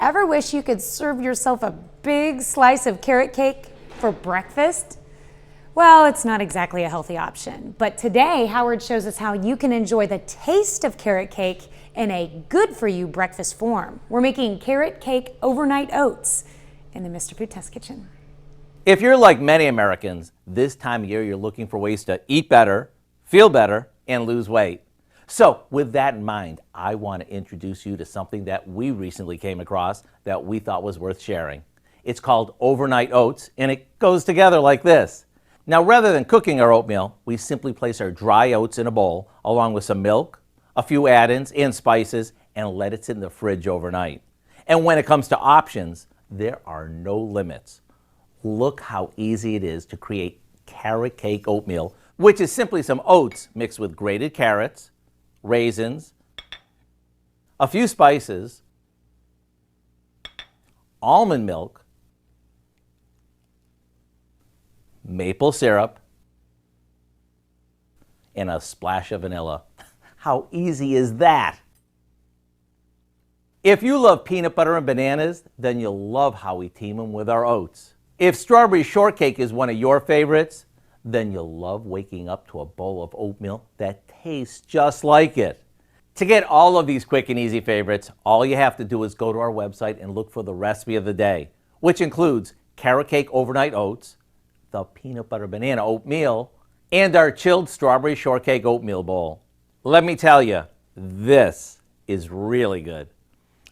Ever wish you could serve yourself a big slice of carrot cake for breakfast? Well, it's not exactly a healthy option, but today Howard shows us how you can enjoy the taste of carrot cake in a good-for-you breakfast form. We're making carrot cake overnight oats in the Mr. Food Test Kitchen. If you're like many Americans, this time of year you're looking for ways to eat better, feel better, and lose weight. So with that in mind, I want to introduce you to something that we recently came across that we thought was worth sharing. It's called overnight oats, and it goes together like this. Now, rather than cooking our oatmeal, we simply place our dry oats in a bowl along with some milk, a few add-ins and spices, and let it sit in the fridge overnight. And when it comes to options, there are no limits. Look how easy it is to create carrot cake oatmeal, which is simply some oats mixed with grated carrots, raisins, a few spices, almond milk, maple syrup, and a splash of vanilla. How easy is that? If you love peanut butter and bananas, then you'll love how we team them with our oats. If strawberry shortcake is one of your favorites, then you'll love waking up to a bowl of oatmeal that tastes just like it. To get all of these quick and easy favorites, all you have to do is go to our website and look for the recipe of the day, which includes carrot cake overnight oats, the peanut butter banana oatmeal, and our chilled strawberry shortcake oatmeal bowl. Let me tell you, this is really good.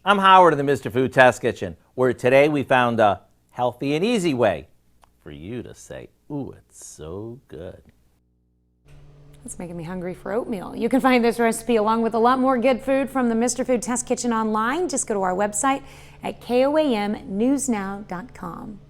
I'm Howard in the Mr. Food Test Kitchen, where today we found a healthy and easy way for you to say, ooh, it's so good. It's making me hungry for oatmeal. You can find this recipe along with a lot more good food from the Mr. Food Test Kitchen online. Just go to our website at koamnewsnow.com.